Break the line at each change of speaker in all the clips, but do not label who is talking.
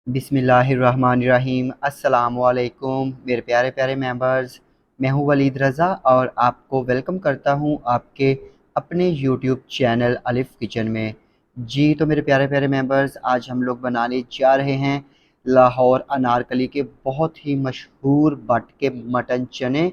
बिस्मिल्लाहिर्रहमानिर्रहीम। अस्सलामुअलैकुम मेरे प्यारे प्यारे मेंबर्स। मैं हूँ वलीद रज़ा और आपको वेलकम करता हूँ आपके अपने यूट्यूब चैनल अलिफ़ किचन में। जी तो मेरे प्यारे प्यारे मेंबर्स, आज हम लोग बनाने जा रहे हैं लाहौर अनारकली के बहुत ही मशहूर बट के मटन चने।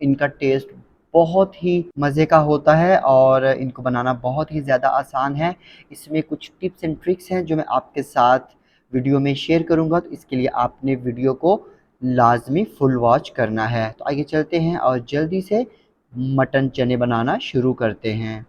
इनका टेस्ट बहुत ही मज़े का होता है और इनको बनाना बहुत ही ज़्यादा आसान है। इसमें कुछ टिप्स एंड ट्रिक्स हैं जो मैं आपके साथ वीडियो में शेयर करूंगा, तो इसके लिए आपने वीडियो को लाजमी फुल वॉच करना है। तो आइए चलते हैं और जल्दी से मटन चने बनाना शुरू करते हैं।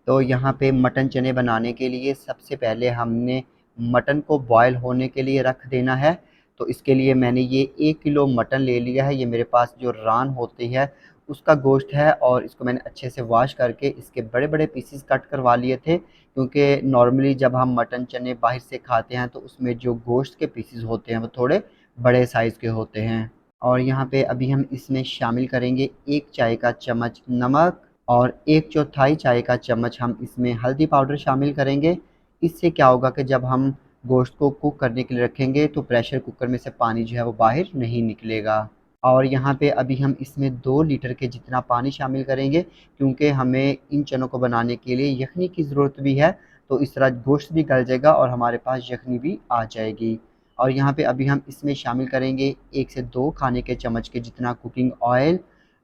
तो यहाँ पे मटन चने बनाने के लिए सबसे पहले हमने मटन को बॉयल होने के लिए रख देना है। तो इसके लिए मैंने ये 1 किलो मटन ले लिया है। ये मेरे पास जो रान होती है उसका गोश्त है और इसको मैंने अच्छे से वॉश करके इसके बड़े बड़े पीसेस कट करवा लिए थे, क्योंकि नॉर्मली जब हम मटन चने बाहर से खाते हैं तो उसमें जो गोश्त के पीसेस होते हैं वो थोड़े बड़े साइज़ के होते हैं। और यहाँ पे अभी हम इसमें शामिल करेंगे 1 चाय का चम्मच नमक और 1/4 चाय का चम्मच हम इसमें हल्दी पाउडर शामिल करेंगे। इससे क्या होगा कि जब हम गोश्त को कुक करने के लिए रखेंगे तो प्रेशर कुकर में से पानी जो है वो बाहर नहीं निकलेगा। और यहाँ पे अभी हम इसमें 2 लीटर के जितना पानी शामिल करेंगे, क्योंकि हमें इन चनों को बनाने के लिए यखनी की ज़रूरत भी है। तो इस तरह गोश्त भी गल जाएगा और हमारे पास यखनी भी आ जाएगी। और यहाँ पे अभी हम इसमें शामिल करेंगे 1 से 2 खाने के चम्मच के जितना कुकिंग ऑयल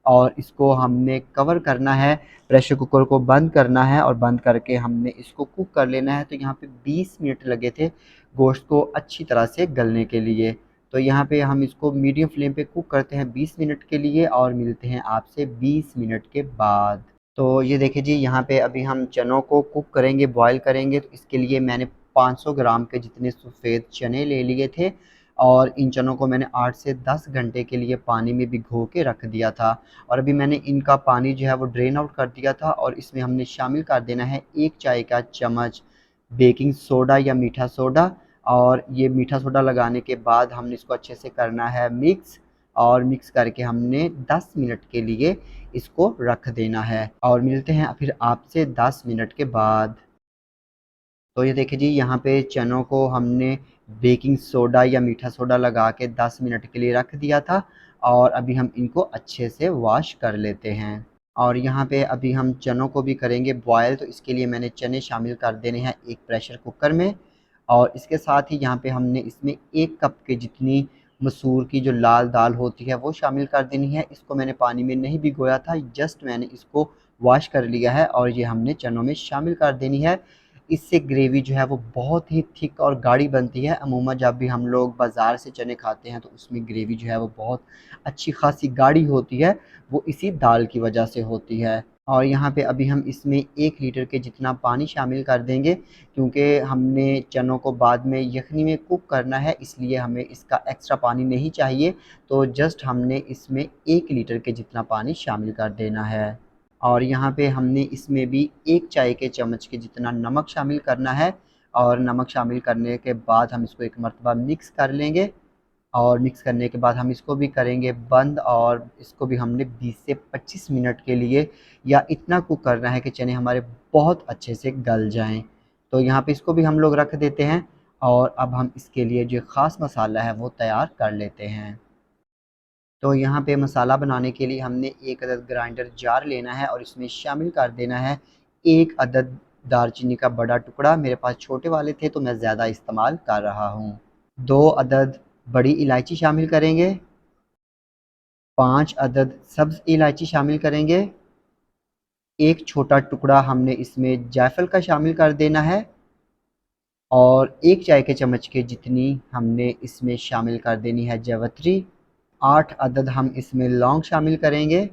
और इसको हमने कवर करना है। प्रेशर कुकर को बंद करना है और बंद करके हमने इसको कुक कर लेना है। तो यहाँ पे 20 मिनट लगे थे गोश्त को अच्छी तरह से गलने के लिए। तो यहाँ पे हम इसको मीडियम फ्लेम पे कुक करते हैं 20 मिनट के लिए और मिलते हैं आपसे 20 मिनट के बाद। तो ये देखिए जी, यहाँ पे अभी हम चनों को कुक करेंगे, बॉयल करेंगे। तो इसके लिए मैंने 500 ग्राम के जितने सफ़ेद चने ले लिए थे और इन चनों को मैंने 8 से 10 घंटे के लिए पानी में भिगो के रख दिया था। और अभी मैंने इनका पानी जो है वो ड्रेन आउट कर दिया था और इसमें हमने शामिल कर देना है 1 चाय का चम्मच बेकिंग सोडा या मीठा सोडा। और ये मीठा सोडा लगाने के बाद हमने इसको अच्छे से करना है मिक्स, और मिक्स करके हमने 10 मिनट के लिए इसको रख देना है और मिलते हैं फिर आपसे 10 मिनट के बाद। तो ये देखिए जी, यहाँ पे चनों को हमने बेकिंग सोडा या मीठा सोडा लगा के 10 मिनट के लिए रख दिया था और अभी हम इनको अच्छे से वॉश कर लेते हैं। और यहाँ पे अभी हम चनों को भी करेंगे बॉयल। तो इसके लिए मैंने चने शामिल कर देने हैं एक प्रेशर कुकर में और इसके साथ ही यहाँ पे हमने इसमें 1 कप के जितनी मसूर की जो लाल दाल होती है वो शामिल कर देनी है। इसको मैंने पानी में नहीं भिगोया था, जस्ट मैंने इसको वॉश कर लिया है और ये हमने चनों में शामिल कर देनी है। इससे ग्रेवी जो है वो बहुत ही थिक और गाढ़ी बनती है। अमूमन जब भी हम लोग बाज़ार से चने खाते हैं तो उसमें ग्रेवी जो है वो बहुत अच्छी खासी गाढ़ी होती है, वो इसी दाल की वजह से होती है। और यहाँ पे अभी हम इसमें 1 लीटर के जितना पानी शामिल कर देंगे, क्योंकि हमने चनों को बाद में यखनी में कुक करना है, इसलिए हमें इसका एक्स्ट्रा पानी नहीं चाहिए। तो जस्ट हमने इसमें 1 लीटर के जितना पानी शामिल कर देना है। और यहाँ पे हमने इसमें भी 1 चाय के चम्मच के जितना नमक शामिल करना है और नमक शामिल करने के बाद हम इसको एक मरतबा मिक्स कर लेंगे। और मिक्स करने के बाद हम इसको भी करेंगे बंद और इसको भी हमने 20 से 25 मिनट के लिए या इतना कुक करना है कि चने हमारे बहुत अच्छे से गल जाएं। तो यहाँ पे इसको भी हम लोग रख देते हैं और अब हम इसके लिए जो ख़ास मसाला है वो तैयार कर लेते हैं। तो यहाँ पे मसाला बनाने के लिए हमने 1 अदद ग्राइंडर जार लेना है और इसमें शामिल कर देना है 1 अदद दालचीनी का बड़ा टुकड़ा। मेरे पास छोटे वाले थे तो मैं ज़्यादा इस्तेमाल कर रहा हूँ। 2 अदद बड़ी इलायची शामिल करेंगे, 5 अदद सब्ज़ इलायची शामिल करेंगे, एक छोटा टुकड़ा हमने इसमें जायफल का शामिल कर देना है और 1 चाय के चम्मच के जितनी हमने इसमें शामिल कर देनी है जावित्री। 8 अदद हम इसमें लौंग शामिल करेंगे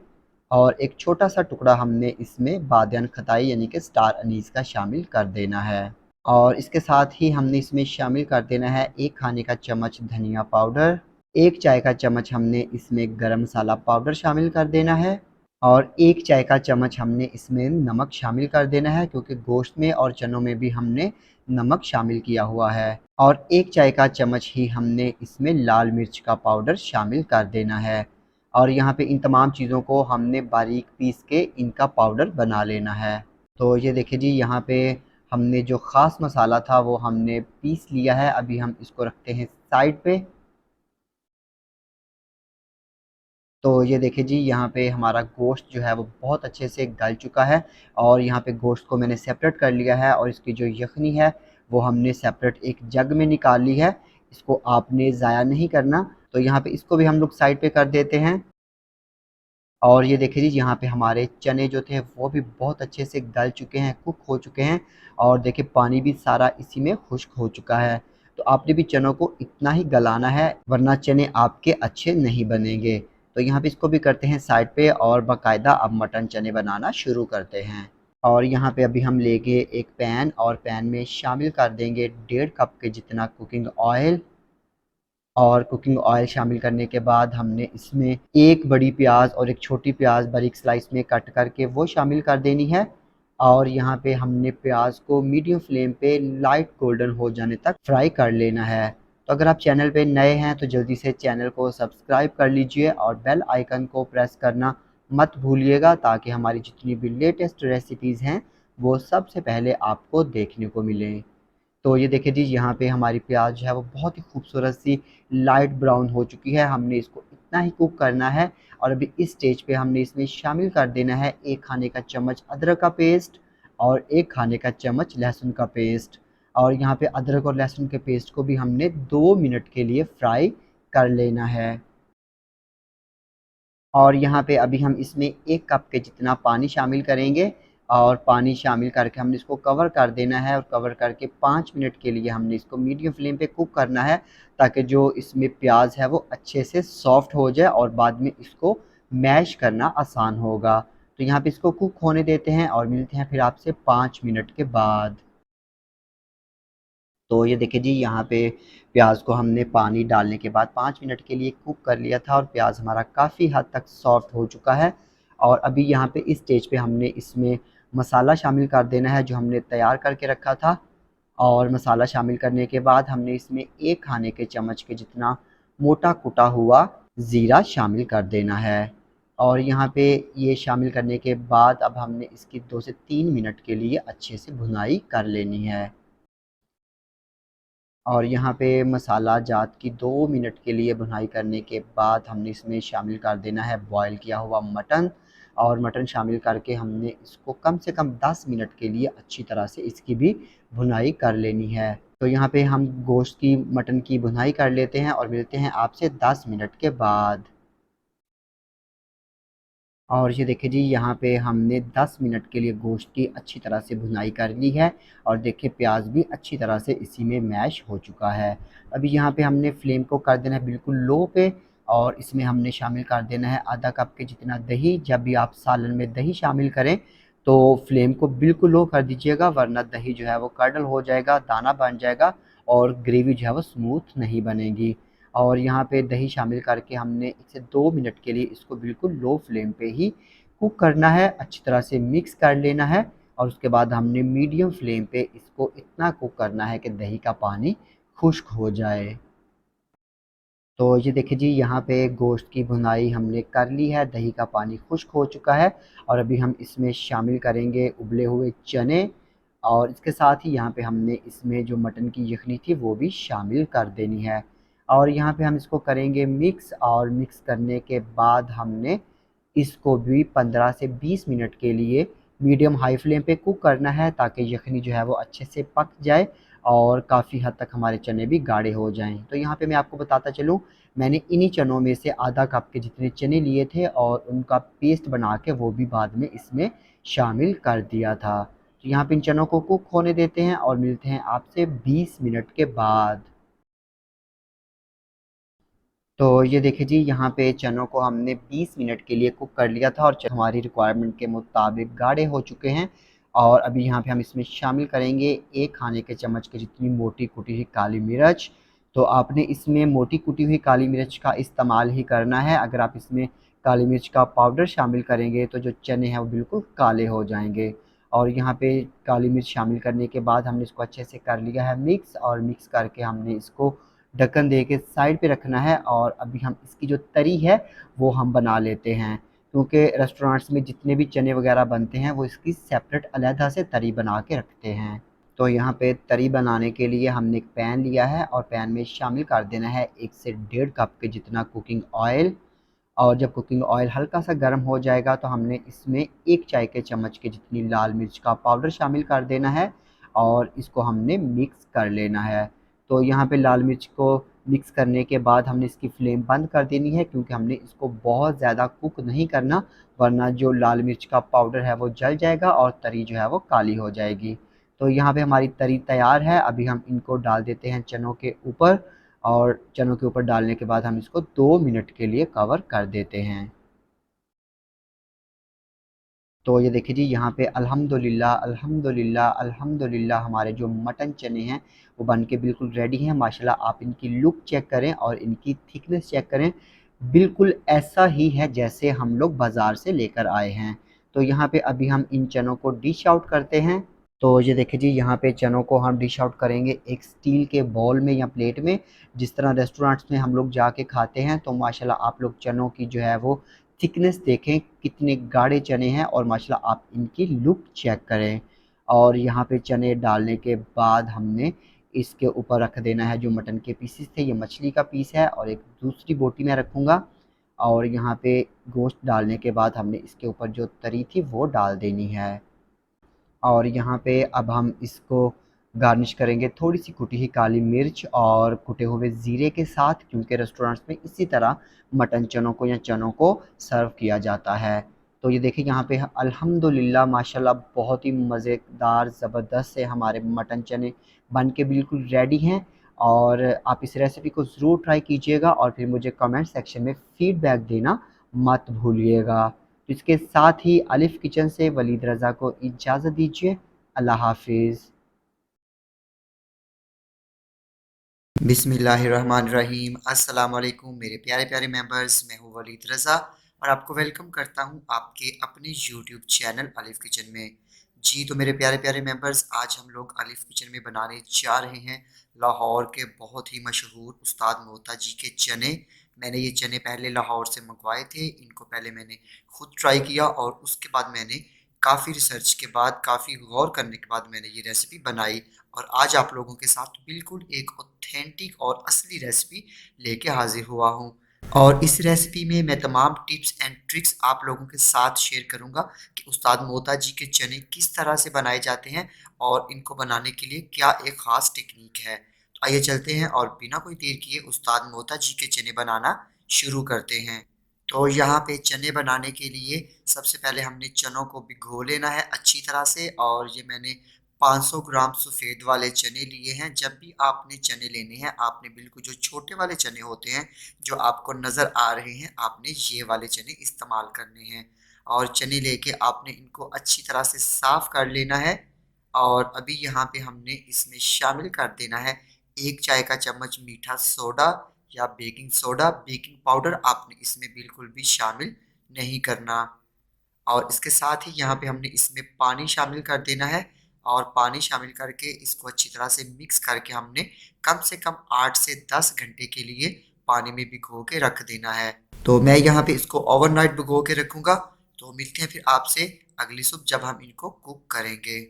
और एक छोटा सा टुकड़ा हमने इसमें बादियान खताई यानी कि स्टार अनीस का शामिल कर देना है। और इसके साथ ही हमने इसमें शामिल कर देना है 1 खाने का चम्मच धनिया पाउडर, 1 चाय का चम्मच हमने इसमें गरम मसाला पाउडर शामिल कर देना है और 1 चाय का चम्मच हमने इसमें नमक शामिल कर देना है, क्योंकि गोश्त में और चनों में भी हमने नमक शामिल किया हुआ है। और 1 चाय का चम्मच ही हमने इसमें लाल मिर्च का पाउडर शामिल कर देना है। और यहाँ पे इन तमाम चीज़ों को हमने बारीक पीस के इनका पाउडर बना लेना है। तो ये देखिए जी, यहाँ पे हमने जो ख़ास मसाला था वो हमने पीस लिया है। अभी हम इसको रखते हैं साइड पे। तो ये देखिए जी, यहाँ पे हमारा गोश्त जो है वो बहुत अच्छे से गल चुका है और यहाँ पे गोश्त को मैंने सेपरेट कर लिया है और इसकी जो यखनी है वो हमने सेपरेट एक जग में निकाल ली है। इसको आपने ज़ाया नहीं करना। तो यहाँ पे इसको भी हम लोग साइड पे कर देते हैं। और ये देखिए जी, यहाँ पे हमारे चने जो थे वो भी बहुत अच्छे से गल चुके हैं, कुक हो चुके हैं और देखिए पानी भी सारा इसी में खुश्क हो चुका है। तो आपने भी चनों को इतना ही गलाना है, वरना चने आपके अच्छे नहीं बनेंगे। तो यहाँ पे इसको भी करते हैं साइड पे और बाकायदा अब मटन चने बनाना शुरू करते हैं। और यहाँ पे अभी हम लेंगे एक पैन और पैन में शामिल कर देंगे 1.5 कप के जितना कुकिंग ऑयल। और कुकिंग ऑयल शामिल करने के बाद हमने इसमें एक बड़ी प्याज और एक छोटी प्याज बारीक स्लाइस में कट करके वो शामिल कर देनी है। और यहाँ पे हमने प्याज को मीडियम फ्लेम पे लाइट गोल्डन हो जाने तक फ्राई कर लेना है। तो अगर आप चैनल पे नए हैं तो जल्दी से चैनल को सब्सक्राइब कर लीजिए और बेल आइकन को प्रेस करना मत भूलिएगा, ताकि हमारी जितनी भी लेटेस्ट रेसिपीज़ हैं वो सबसे पहले आपको देखने को मिलें। तो ये देखिए जी, यहाँ पे हमारी प्याज जो है वो बहुत ही खूबसूरत सी लाइट ब्राउन हो चुकी है। हमने इसको इतना ही कुक करना है। और अभी इस स्टेज पे हमने इसमें शामिल कर देना है 1 खाने का चम्मच अदरक का पेस्ट और 1 खाने का चम्मच लहसुन का पेस्ट। और यहाँ पे अदरक और लहसुन के पेस्ट को भी हमने 2 मिनट के लिए फ्राई कर लेना है। और यहाँ पे अभी हम इसमें 1 कप के जितना पानी शामिल करेंगे और पानी शामिल करके हमने इसको कवर कर देना है और कवर करके 5 मिनट के लिए हमने इसको मीडियम फ्लेम पे कुक करना है, ताकि जो इसमें प्याज है वो अच्छे से सॉफ्ट हो जाए और बाद में इसको मैश करना आसान होगा। तो यहाँ पे इसको कुक होने देते हैं और मिलते हैं फिर आपसे 5 मिनट के बाद। तो ये देखिए जी, यहाँ पे प्याज को हमने पानी डालने के बाद 5 मिनट के लिए कुक कर लिया था और प्याज हमारा काफ़ी हद तक सॉफ्ट हो चुका है। और अभी यहाँ पे इस स्टेज पे हमने इसमें मसाला शामिल कर देना है जो हमने तैयार करके रखा था। और मसाला शामिल करने के बाद हमने इसमें 1 खाने के चम्मच के जितना मोटा कुटा हुआ ज़ीरा शामिल कर देना है। और यहाँ पे ये शामिल करने के बाद अब हमने इसकी 2 से 3 मिनट के लिए अच्छे से भुनाई कर लेनी है। और यहाँ पे मसाला जात की 2 मिनट के लिए भुनाई करने के बाद हमने इसमें शामिल कर देना है बॉयल किया हुआ मटन। और मटन शामिल करके हमने इसको कम से कम 10 मिनट के लिए अच्छी तरह से इसकी भी भुनाई कर लेनी है। तो यहाँ पे हम गोश्त की मटन की भुनाई कर लेते हैं और मिलते हैं आपसे 10 मिनट के बाद। और ये देखिए जी, यहाँ पे हमने 10 मिनट के लिए गोश्त की अच्छी तरह से भुनाई कर ली है और देखिए प्याज भी अच्छी तरह से इसी में मैश हो चुका है। अभी यहाँ पे हमने फ्लेम को कर देना है बिल्कुल लो पे और इसमें हमने शामिल कर देना है आधा कप के जितना दही। जब भी आप सालन में दही शामिल करें तो फ्लेम को बिल्कुल लो कर दीजिएगा, वरना दही जो है वो कर्डल हो जाएगा, दाना बन जाएगा और ग्रेवी जो है वो स्मूथ नहीं बनेगी। और यहाँ पे दही शामिल करके हमने 1 से 2 मिनट के लिए इसको बिल्कुल लो फ्लेम पे ही कुक करना है, अच्छी तरह से मिक्स कर लेना है। और उसके बाद हमने मीडियम फ्लेम पे इसको इतना कुक करना है कि दही का पानी खुश्क हो जाए। तो ये देखिए जी, यहाँ पे गोश्त की भुनाई हमने कर ली है, दही का पानी खुश्क हो चुका है और अभी हम इसमें शामिल करेंगे उबले हुए चने। और इसके साथ ही यहाँ पे हमने इसमें जो मटन की यखनी थी वो भी शामिल कर देनी है। और यहाँ पे हम इसको करेंगे मिक्स और मिक्स करने के बाद हमने इसको भी 15 से 20 मिनट के लिए मीडियम हाई फ्लेम पे कुक करना है, ताकि यखनी जो है वो अच्छे से पक जाए और काफ़ी हद तक हमारे चने भी गाढ़े हो जाएं। तो यहाँ पे मैं आपको बताता चलूँ, मैंने इन्हीं चनों में से आधा कप के जितने चने लिए थे और उनका पेस्ट बना के वो भी बाद में इसमें शामिल कर दिया था। तो यहाँ पे इन चनों को कुक होने देते हैं और मिलते हैं आपसे 20 मिनट के बाद। तो ये देखिए जी, यहाँ पे चनों को हमने 20 मिनट के लिए कुक कर लिया था और हमारी रिक्वायरमेंट के मुताबिक गाढ़े हो चुके हैं। और अभी यहाँ पे हम इसमें शामिल करेंगे 1 खाने के चम्मच के जितनी मोटी कुटी हुई काली मिर्च। तो आपने इसमें मोटी कुटी हुई काली मिर्च का इस्तेमाल ही करना है। अगर आप इसमें काली मिर्च का पाउडर शामिल करेंगे तो जो चने हैं वो बिल्कुल काले हो जाएंगे। और यहाँ पे काली मिर्च शामिल करने के बाद हमने इसको अच्छे से कर लिया है मिक्स और मिक्स करके हमने इसको ढक्कन दे के साइड पे रखना है। और अभी हम इसकी जो तरी है वो हम बना लेते हैं, क्योंकि रेस्टोरेंट्स में जितने भी चने वगैरह बनते हैं वो इसकी सेपरेट अलहदा से तरी बना के रखते हैं। तो यहाँ पे तरी बनाने के लिए हमने एक पैन लिया है और पैन में शामिल कर देना है 1 से 1.5 कप के जितना कुकिंग ऑयल। और जब कुकिंग ऑयल हल्का सा गर्म हो जाएगा तो हमने इसमें 1 चाय के चम्मच के जितनी लाल मिर्च का पाउडर शामिल कर देना है और इसको हमने मिक्स कर लेना है। तो यहाँ पे लाल मिर्च को मिक्स करने के बाद हमने इसकी फ्लेम बंद कर देनी है, क्योंकि हमने इसको बहुत ज़्यादा कुक नहीं करना, वरना जो लाल मिर्च का पाउडर है वो जल जाएगा और तरी जो है वो काली हो जाएगी। तो यहाँ पे हमारी तरी तैयार है। अभी हम इनको डाल देते हैं चनों के ऊपर, और चनों के ऊपर डालने के बाद हम इसको 2 मिनट के लिए कवर कर देते हैं। तो ये देखिए जी, यहाँ पे अल्हम्दुलिल्लाह अल्हम्दुलिल्लाह अल्हम्दुलिल्लाह हमारे जो मटन चने हैं वो बन के बिल्कुल रेडी हैं। माशाल्लाह आप इनकी लुक चेक करें और इनकी थिकनेस चेक करें, बिल्कुल ऐसा ही है जैसे हम लोग बाज़ार से लेकर आए हैं। तो यहाँ पे अभी हम इन चनों को डिश आउट करते हैं। तो ये देखिए जी, यहाँ पे चनों को हम डिश आउट करेंगे एक स्टील के बाउल में या प्लेट में, जिस तरह रेस्टोरेंट्स में हम लोग जाके खाते हैं। तो माशाल्लाह आप लोग चनों की जो है वो थिकनेस देखें, कितने गाढ़े चने हैं, और माशाल्लाह आप इनकी लुक चेक करें। और यहाँ पे चने डालने के बाद हमने इसके ऊपर रख देना है जो मटन के पीसेस थे। ये मछली का पीस है और एक दूसरी बोटी में रखूँगा। और यहाँ पे गोश्त डालने के बाद हमने इसके ऊपर जो तरी थी वो डाल देनी है। और यहाँ पे अब हम इसको गार्निश करेंगे थोड़ी सी कुटी हुई काली मिर्च और कुटे हुए ज़ीरे के साथ, क्योंकि रेस्टोरेंट्स में इसी तरह मटन चनों को या चनों को सर्व किया जाता है। तो ये देखिए यहाँ पे अल्हम्दुलिल्लाह माशाल्लाह बहुत ही मज़ेदार ज़बरदस्त से हमारे मटन चने बन के बिल्कुल रेडी हैं। और आप इस रेसिपी को ज़रूर ट्राई कीजिएगा और फिर मुझे कमेंट सेक्शन में फ़ीडबैक देना मत भूलिएगा। तो इसके साथ ही अलिफ़ किचन से वलीद रज़ा को इजाज़त दीजिए। अल्लाह हाफ़िज़। बिस्मिल्लाहिर्रहमानिर्रहीम। अस्सलाम वालेकुम मेरे प्यारे प्यारे मेंबर्स, मैं हूँ वलीद रज़ा और आपको वेलकम करता हूँ आपके अपने यूट्यूब चैनल अलिफ़ किचन में। जी तो मेरे प्यारे प्यारे मेंबर्स, आज हम लोग अलिफ़ किचन में बनाने जा रहे हैं लाहौर के बहुत ही मशहूर उस्ताद मोहता जी के चने। मैंने ये चने पहले लाहौर से मंगवाए थे। इनको पहले मैंने खुद ट्राई किया और उसके बाद मैंने काफ़ी रिसर्च के बाद, काफ़ी गौर करने के बाद मैंने ये रेसिपी बनाई और आज आप लोगों के साथ बिल्कुल एक ऑथेंटिक और असली रेसिपी लेके हाजिर हुआ हूँ। और इस रेसिपी में मैं तमाम टिप्स एंड ट्रिक्स आप लोगों के साथ शेयर करूँगा कि उस्ताद मोहता जी के चने किस तरह से बनाए जाते हैं और इनको बनाने के लिए क्या एक ख़ास टेक्निक है। तो आइए चलते हैं और बिना कोई देर किए उस्ताद मोहता जी के चने बनाना शुरू करते हैं। तो यहाँ पे चने बनाने के लिए सबसे पहले हमने चनों को भिगो लेना है अच्छी तरह से, और ये मैंने 500 ग्राम सफ़ेद वाले चने लिए हैं। जब भी आपने चने लेने हैं, आपने बिल्कुल जो छोटे वाले चने होते हैं जो आपको नज़र आ रहे हैं, आपने ये वाले चने इस्तेमाल करने हैं। और चने लेके आपने इनको अच्छी तरह से साफ़ कर लेना है। और अभी यहाँ पे हमने इसमें शामिल कर देना है 1 चाय का चम्मच मीठा सोडा या बेकिंग सोडा। बेकिंग पाउडर आपने इसमें बिल्कुल भी शामिल नहीं करना। और इसके साथ ही यहाँ पे हमने इसमें पानी शामिल कर देना है और पानी शामिल करके इसको अच्छी तरह से मिक्स करके हमने कम से कम 8 से 10 घंटे के लिए पानी में भिगो के रख देना है। तो मैं यहाँ पे इसको ओवरनाइट भिगो के रखूँगा। तो मिलते हैं फिर आपसे अगली सुबह जब हम इनको कुक करेंगे।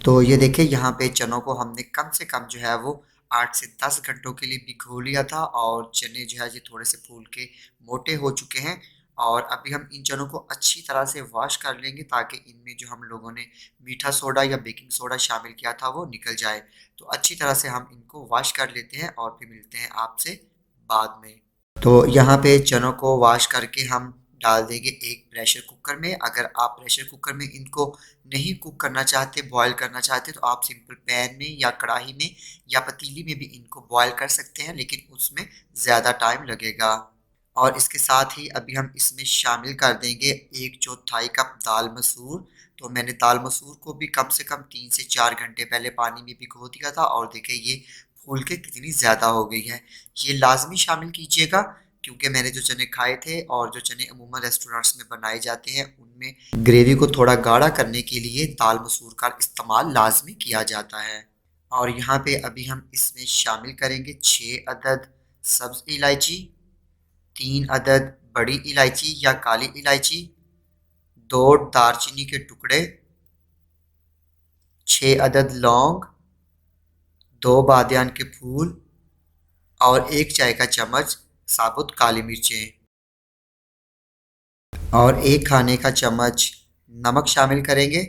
तो ये देखिए, यहाँ पे चनों को हमने कम से कम जो है वो 8 से 10 घंटों के लिए भिगो लिया था और चने जो है ये थोड़े से फूल के मोटे हो चुके हैं। और अभी हम इन चनों को अच्छी तरह से वॉश कर लेंगे ताकि इनमें जो हम लोगों ने मीठा सोडा या बेकिंग सोडा शामिल किया था वो निकल जाए। तो अच्छी तरह से हम इनको वॉश कर लेते हैं और फिर मिलते हैं आपसे बाद में। तो यहाँ पे चनों को वॉश करके हम डाल देंगे एक प्रेशर कुकर में। अगर आप प्रेशर कुकर में इनको नहीं कुक करना चाहते, बॉयल करना चाहते, तो आप सिंपल पैन में या कढ़ाई में या पतीली में भी इनको बॉयल कर सकते हैं, लेकिन उसमें ज़्यादा टाइम लगेगा। और इसके साथ ही अभी हम इसमें शामिल कर देंगे 1/4 कप दाल मसूर। तो मैंने दाल मसूर को भी कम से कम 3 से 4 घंटे पहले पानी में भिगो दिया था और देखिए ये फूल के कितनी ज़्यादा हो गई है। ये लाजमी शामिल कीजिएगा, क्योंकि मैंने जो चने खाए थे और जो चने अमूमन रेस्टोरेंट्स में बनाए जाते हैं उनमें ग्रेवी को थोड़ा गाढ़ा करने के लिए दाल मसूर का इस्तेमाल लाजमी किया जाता है। और यहाँ पे अभी हम इसमें शामिल करेंगे 6 अदद सब्ज़ इलायची, 3 अदद बड़ी इलायची या काली इलायची, 2 दालचीनी के टुकड़े, 6 अदद लौंग, 2 बादियान के फूल और 1 चाय का चम्मच साबुत काली मिर्चें और 1 खाने का चम्मच नमक शामिल करेंगे।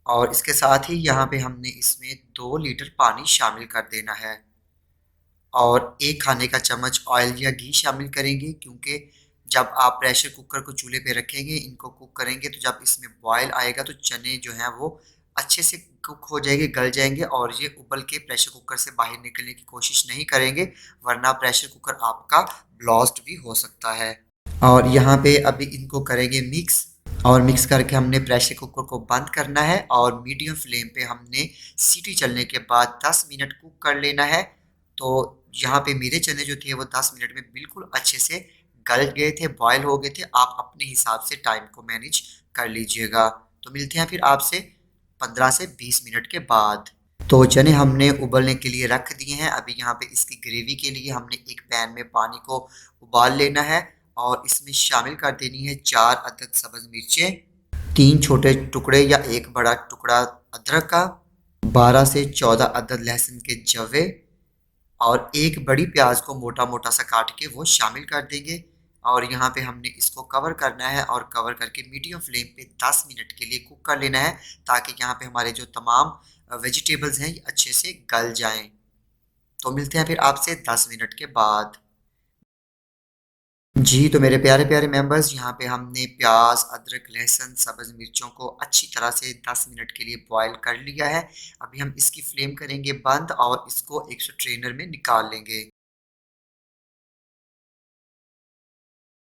और इसके साथ ही यहाँ पे हमने इसमें 2 लीटर पानी शामिल कर देना है और 1 खाने का चम्मच ऑयल या घी शामिल करेंगे, क्योंकि जब आप प्रेशर कुकर को चूल्हे पे रखेंगे, इनको कुक करेंगे, तो जब इसमें बॉयल आएगा तो चने जो हैं वो अच्छे से कुक हो जाएंगे, गल जाएंगे और ये उबल के प्रेशर कुकर से बाहर निकलने की कोशिश नहीं करेंगे, वरना प्रेशर कुकर आपका ब्लास्ट भी हो सकता है। और यहाँ पे अभी इनको करेंगे मिक्स, और मिक्स करके हमने प्रेशर कुकर को बंद करना है और मीडियम फ्लेम पे हमने सीटी चलने के बाद 10 मिनट कुक कर लेना है। तो यहाँ पे मेरे चने जो थे वो 10 मिनट में बिल्कुल अच्छे से गल गए थे, बॉयल हो गए थे। आप अपने हिसाब से टाइम को मैनेज कर लीजिएगा। तो मिलते हैं फिर आपसे 15 से 20 मिनट के बाद। तो चने हमने उबलने के लिए रख दिए हैं। अभी यहाँ पे इसकी ग्रेवी के लिए हमने एक पैन में पानी को उबाल लेना है और इसमें शामिल कर देनी है 4 अदद सब्ज मिर्चें, 3 छोटे टुकड़े या 1 बड़ा टुकड़ा अदरक का, 12 से 14 अदद लहसुन के जवे और 1 बड़ी प्याज को मोटा मोटा सा काट के वो शामिल कर देंगे। और यहाँ पे हमने इसको कवर करना है और कवर करके मीडियम फ्लेम पे 10 मिनट के लिए कुक कर लेना है, ताकि यहाँ पे हमारे जो तमाम वेजिटेबल्स हैं ये अच्छे से गल जाएं। तो मिलते हैं फिर आपसे 10 मिनट के बाद। जी, तो मेरे प्यारे प्यारे मेंबर्स, यहाँ पे हमने प्याज, अदरक, लहसुन, सब्ज़ मिर्चों को अच्छी तरह से 10 मिनट के लिए बॉईल कर लिया है। अभी हम इसकी फ्लेम करेंगे बंद और इसको एक स्ट्रेनर में निकाल लेंगे।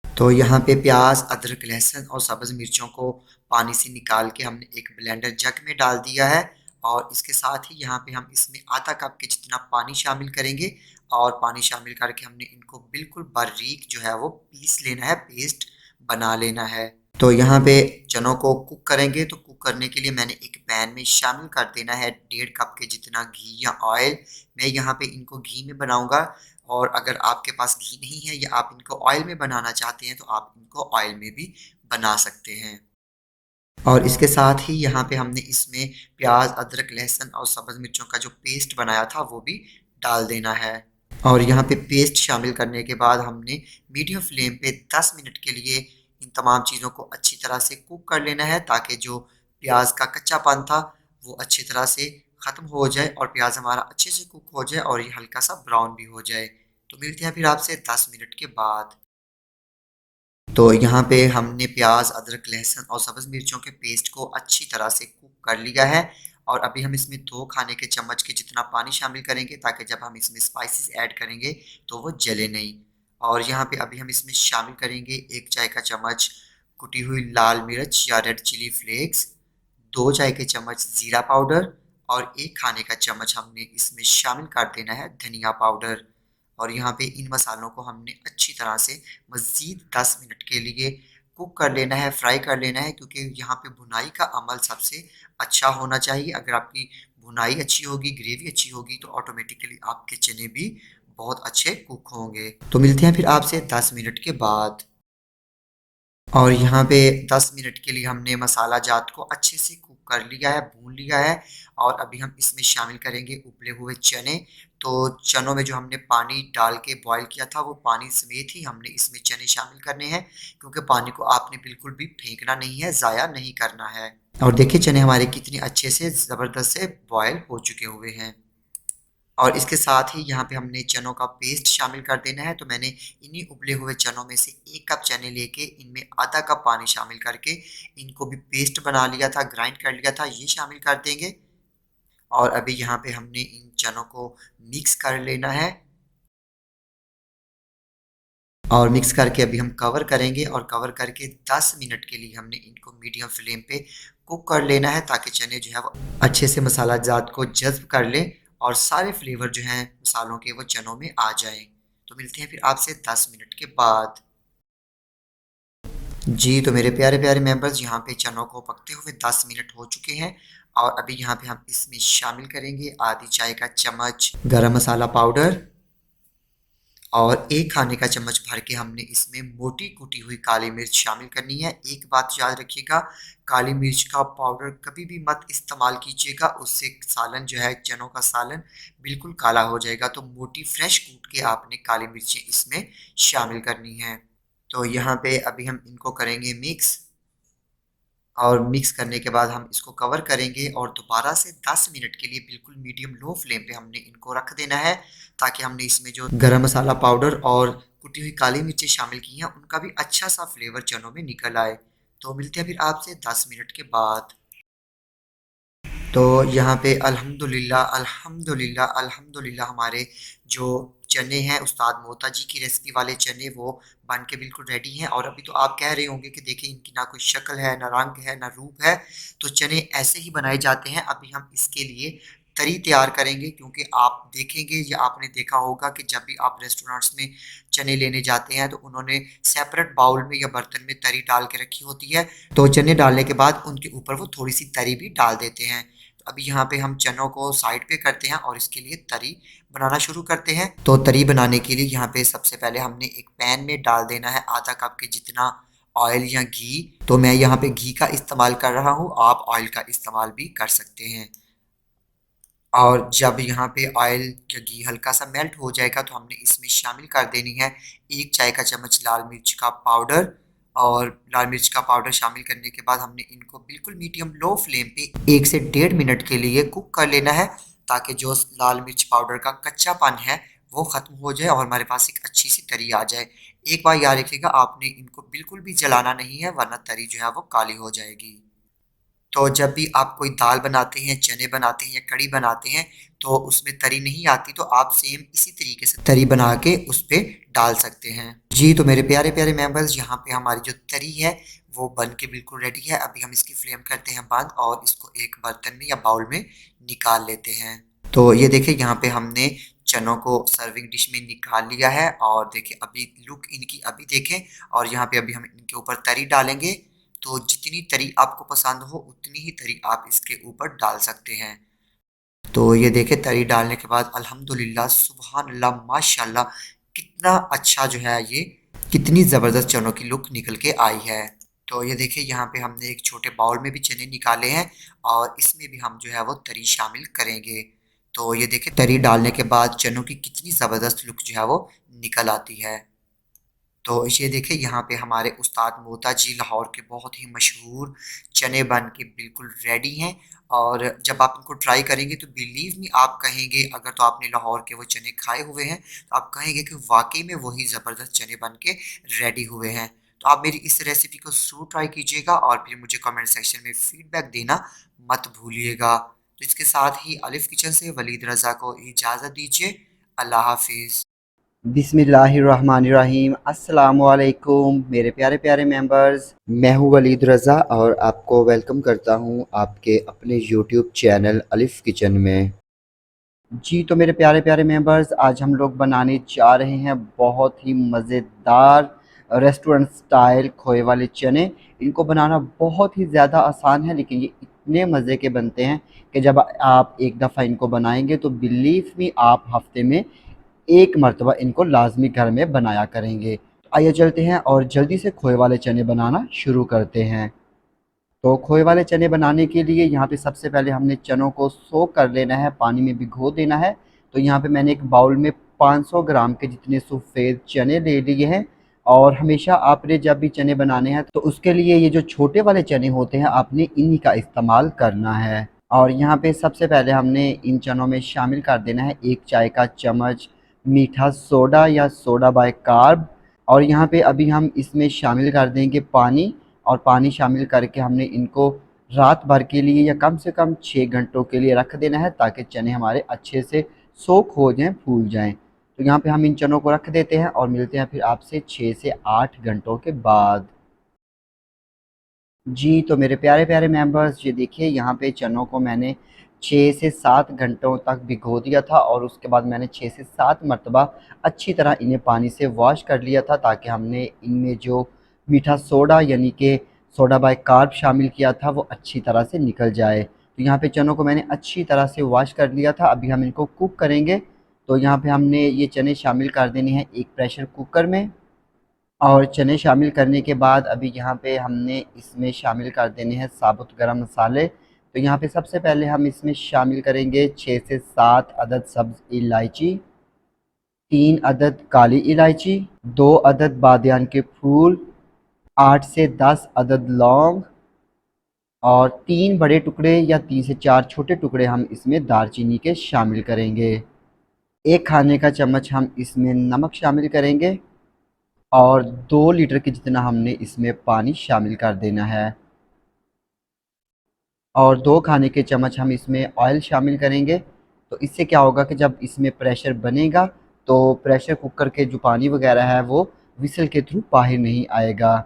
तो यहाँ पे प्याज, अदरक, लहसुन और सब्ज़ मिर्चों को पानी से निकाल के हमने एक ब्लेंडर जग में डाल दिया है और इसके साथ ही यहाँ पे हम इसमें आधा कप के जितना पानी शामिल करेंगे और पानी शामिल करके हमने इनको बिल्कुल बारीक जो है वो पीस लेना है, पेस्ट बना लेना है। तो यहाँ पे चनों को कुक करेंगे, तो कुक करने के लिए मैंने एक पैन में शामिल कर देना है 1.5 कप के जितना घी या ऑयल। मैं यहाँ पे इनको घी में बनाऊंगा और अगर आपके पास घी नहीं है या आप इनको ऑयल में बनाना चाहते हैं तो आप इनको ऑयल में भी बना सकते हैं। और इसके साथ ही यहाँ पे हमने इसमें प्याज, अदरक, लहसुन और सब्ज़ मिर्चों का जो पेस्ट बनाया था वो भी डाल देना है। और यहाँ पे पेस्ट शामिल करने के बाद हमने मीडियम फ्लेम पे 10 मिनट के लिए इन तमाम चीज़ों को अच्छी तरह से कुक कर लेना है, ताकि जो प्याज का कच्चापन था वो अच्छी तरह से ख़त्म हो जाए और प्याज हमारा अच्छे से कुक हो जाए और ये हल्का सा ब्राउन भी हो जाए। तो मिलते हैं फिर आपसे 10 मिनट के बाद। तो यहाँ पे हमने प्याज, अदरक, लहसुन और सब्ज़ मिर्चों के पेस्ट को अच्छी तरह से कुक कर लिया है और अभी हम इसमें 2 खाने के चम्मच के जितना पानी शामिल करेंगे, ताकि जब हम इसमें स्पाइसेस ऐड करेंगे तो वो जले नहीं। और यहाँ पे अभी हम इसमें शामिल करेंगे 1 चाय का चम्मच कुटी हुई लाल मिर्च या रेड चिली फ्लेक्स, 2 चाय के चम्मच ज़ीरा पाउडर और 1 खाने का चम्मच हमने इसमें शामिल कर देना है धनिया पाउडर। और यहाँ पे इन मसालों को हमने अच्छी तरह से मज़ीद 10 मिनट के लिए कुक कर लेना है, फ्राई कर लेना है, क्योंकि यहाँ पे भुनाई का अमल सबसे अच्छा होना चाहिए। अगर आपकी भुनाई अच्छी होगी, ग्रेवी अच्छी होगी, तो ऑटोमेटिकली आपके चने भी बहुत अच्छे कुक होंगे। तो मिलते हैं फिर आपसे 10 मिनट के बाद। और यहाँ पे 10 मिनट के लिए हमने मसाला जात को अच्छे से कुक कर लिया है, भून लिया है और अभी हम इसमें शामिल करेंगे उबले हुए चने। तो चनों में जो हमने पानी डाल के बॉईल किया था वो पानी समेत ही हमने इसमें चने शामिल करने हैं, क्योंकि पानी को आपने बिल्कुल भी फेंकना नहीं है, ज़ाया नहीं करना है। और देखिए चने हमारे कितने अच्छे से ज़बरदस्त से बॉयल हो चुके हुए हैं। और इसके साथ ही यहाँ पे हमने चनों का पेस्ट शामिल कर देना है। तो मैंने इन्हीं उबले हुए चनों में से 1 कप चने लेके इनमें आधा कप पानी शामिल करके इनको भी पेस्ट बना लिया था, ग्राइंड कर लिया था, ये शामिल कर देंगे। और अभी यहाँ पे हमने इन चनों को मिक्स कर लेना है और मिक्स करके अभी हम कवर करेंगे और कवर करके 10 मिनट के लिए हमने इनको मीडियम फ्लेम पे कुक कर लेना है, ताकि चने जो है वो अच्छे से मसाला जात को जज्ब कर ले और सारे फ्लेवर जो हैं मसालों के वो चनों में आ जाएं। तो मिलते हैं फिर आपसे 10 मिनट के बाद। जी, तो मेरे प्यारे प्यारे मेंबर्स, यहाँ पे चनों को पकते हुए 10 मिनट हो चुके हैं और अभी यहाँ पे हम इसमें शामिल करेंगे आधी चाय का चम्मच गरम मसाला पाउडर और एक खाने का चम्मच भर के हमने इसमें मोटी कुटी हुई काली मिर्च शामिल करनी है। एक बात याद रखिएगा, काली मिर्च का पाउडर कभी भी मत इस्तेमाल कीजिएगा, उससे सालन जो है चनों का सालन बिल्कुल काला हो जाएगा। तो मोटी फ्रेश कूट के आपने काली मिर्चें इसमें शामिल करनी है। तो यहाँ पे अभी हम इनको करेंगे मिक्स, और मिक्स करने के बाद हम इसको कवर करेंगे और दोबारा से 10 मिनट के लिए बिल्कुल मीडियम लो फ्लेम पे हमने इनको रख देना है, ताकि हमने इसमें जो गरम मसाला पाउडर और कुटी हुई काली मिर्ची शामिल की हैं उनका भी अच्छा सा फ्लेवर चनों में निकल आए। तो मिलते हैं फिर आपसे 10 मिनट के बाद। तो यहाँ पे अल्हम्दुलिल्लाह अल्हम्दुलिल्लाह अल्हम्दुलिल्लाह हमारे जो चने हैं उस्ताद मोता जी की रेसिपी वाले चने वो बन के बिल्कुल रेडी हैं। और अभी तो आप कह रहे होंगे कि देखिए इनकी ना कोई शक्ल है, ना रंग है, ना रूप है। तो चने ऐसे ही बनाए जाते हैं। अभी हम इसके लिए तरी तैयार करेंगे, क्योंकि आप देखेंगे या आपने देखा होगा कि जब भी आप रेस्टोरेंट्स में चने लेने जाते हैं तो उन्होंने सेपरेट बाउल में या बर्तन में तरी डाल के रखी होती है। तो चने डालने के बाद उनके ऊपर वो थोड़ी सी तरी भी डाल देते हैं। तो अभी यहाँ पे हम चनों को साइड पे करते हैं और इसके लिए तरी बनाना शुरू करते हैं। तो तरी बनाने के लिए यहाँ पे सबसे पहले हमने एक पैन में डाल देना है आधा कप के जितना ऑयल या घी। तो मैं यहाँ पे घी का इस्तेमाल कर रहा हूँ, आप ऑयल का इस्तेमाल भी कर सकते हैं। और जब यहाँ पे ऑयल या घी हल्का सा मेल्ट हो जाएगा तो हमने इसमें शामिल कर देनी है 1 चाय का चम्मच लाल मिर्च का पाउडर। और लाल मिर्च का पाउडर शामिल करने के बाद हमने इनको बिल्कुल मीडियम लो फ्लेम पे 1 से 1.5 मिनट के लिए कुक कर लेना है, ताकि जो लाल मिर्च पाउडर का कच्चापन है वो खत्म हो जाए और हमारे पास एक अच्छी सी तरी आ जाए। एक बार याद रखिएगा, आपने इनको बिल्कुल भी जलाना नहीं है, वरना तरी जो है वो काली हो जाएगी। तो जब भी आप कोई दाल बनाते हैं, चने बनाते हैं या कढ़ी बनाते हैं तो उसमें तरी नहीं आती, तो आप सेम इसी तरीके से तरी बना के उस पे डाल सकते हैं। जी तो मेरे प्यारे प्यारे मेंबर्स, यहाँ पे हमारी जो तरी है वो बन के बिल्कुल रेडी है। अभी हम इसकी फ्लेम करते हैं बंद और इसको एक बर्तन में या बाउल में निकाल लेते हैं। तो ये देखिए यहाँ पे हमने चनों को सर्विंग डिश में निकाल लिया है और देखिए अभी लुक इनकी अभी देखें। और यहाँ पे अभी हम इनके ऊपर तरी डालेंगे। तो जितनी तरी आपको पसंद हो उतनी ही तरी आप इसके ऊपर डाल सकते हैं। तो ये देखें तरी डालने के बाद अल्हम्दुलिल्लाह सुबहान अल्लाह माशाल्लाह कितना अच्छा जो है ये, कितनी ज़बरदस्त चनों की लुक निकल के आई है। तो ये देखिए यहाँ पे हमने एक छोटे बाउल में भी चने निकाले हैं और इसमें भी हम जो है वो तरी शामिल करेंगे। तो ये देखिए तरी डालने के बाद चनों की कितनी ज़बरदस्त लुक जो है वो निकल आती है। तो ये देखिए यहाँ पे हमारे उस्ताद मोता जी लाहौर के बहुत ही मशहूर चने बन के बिल्कुल रेडी हैं। और जब आप इनको ट्राई करेंगे तो बिलीव मी आप कहेंगे, अगर तो आपने लाहौर के वो चने खाए हुए हैं तो आप कहेंगे कि वाकई में वही ज़बरदस्त चने बन के रेडी हुए हैं। तो आप मेरी इस रेसिपी को ज़रूर ट्राई कीजिएगा और फिर मुझे कमेंट सेक्शन में फीडबैक देना मत भूलिएगा। तो इसके साथ ही अलिफ किचन से वलीद रज़ा को इजाज़त दीजिए। अल्लाह हाफिज़। बिस्मिल्लाहिर्रहमानिर्रहीम, अस्सलाम वालेकुम मेरे प्यारे प्यारे मेंबर्स। मैं हूँ वलीद रज़ा और आपको वेलकम करता हूँ आपके अपने यूट्यूब चैनल अलिफ किचन में। जी तो मेरे प्यारे प्यारे मेंबर्स, आज हम लोग बनाने जा रहे हैं बहुत ही मज़ेदार रेस्टोरेंट स्टाइल खोए वाले चने। इनको बनाना बहुत ही ज़्यादा आसान है, लेकिन ये इतने मज़े के बनते हैं कि जब आप एक दफ़ा इनको बनाएंगे तो बिलीव मी आप हफ्ते में एक मर्तबा इनको लाज़मी घर में बनाया करेंगे। तो आइए चलते हैं और जल्दी से खोए वाले चने बनाना शुरू करते हैं। तो खोए वाले चने बनाने के लिए यहाँ पे सबसे पहले हमने चनों को सोक कर लेना है, पानी में भिगो देना है। तो यहाँ पे मैंने एक बाउल में 500 ग्राम के जितने सफ़ेद चने ले लिए हैं। और हमेशा आपने जब भी चने बनाने हैं तो उसके लिए ये जो छोटे वाले चने होते हैं आपने इन्हीं का इस्तेमाल करना है। और यहाँ पे सबसे पहले हमने इन चनों में शामिल कर देना है 1 चाय का चम्मच मीठा सोडा या सोडा बाइकार्ब। और यहाँ पे अभी हम इसमें शामिल कर देंगे पानी। और पानी शामिल करके हमने इनको रात भर के लिए या कम से कम 6 घंटों के लिए रख देना है, ताकि चने हमारे अच्छे से सोख हो जाएं, फूल जाएं। तो यहाँ पे हम इन चनों को रख देते हैं और मिलते हैं फिर आपसे 6 से 8 घंटों के बाद। जी तो मेरे प्यारे प्यारे मेंबर्स, ये देखिए यहाँ पे चनों को मैंने 6 से 7 घंटों तक भिगो दिया था और उसके बाद मैंने 6 से 7 मरतबा अच्छी तरह इन्हें पानी से वॉश कर लिया था, ताकि हमने इनमें जो मीठा सोडा यानी कि सोडा बाइकार्ब शामिल किया था वो अच्छी तरह से निकल जाए। तो यहाँ पे चनों को मैंने अच्छी तरह से वॉश कर लिया था। अभी हम इनको कुक करेंगे तो यहाँ पे हमने ये चने शामिल कर देने हैं एक प्रेशर कुकर में। और चने शामिल करने के बाद अभी यहाँ पे हमने इसमें शामिल कर देने हैं साबुत गरम मसाले। तो यहाँ पे सबसे पहले हम इसमें शामिल करेंगे 6 से 7 अदद सब्ज़ इलायची, 3 अदद काली इलायची, 2 अदद बादियान के फूल, 8 से 10 अदद लौंग और 3 बड़े टुकड़े या 3 से 4 छोटे टुकड़े हम इसमें दालचीनी के शामिल करेंगे। 1 खाने का चम्मच हम इसमें नमक शामिल करेंगे और 2 लीटर के जितना हमने इसमें पानी शामिल कर देना है। और 2 खाने के चम्मच हम इसमें ऑयल शामिल करेंगे। तो इससे क्या होगा कि जब इसमें प्रेशर बनेगा तो प्रेशर कुकर के जो पानी वगैरह है वो विसल के थ्रू बाहर नहीं आएगा।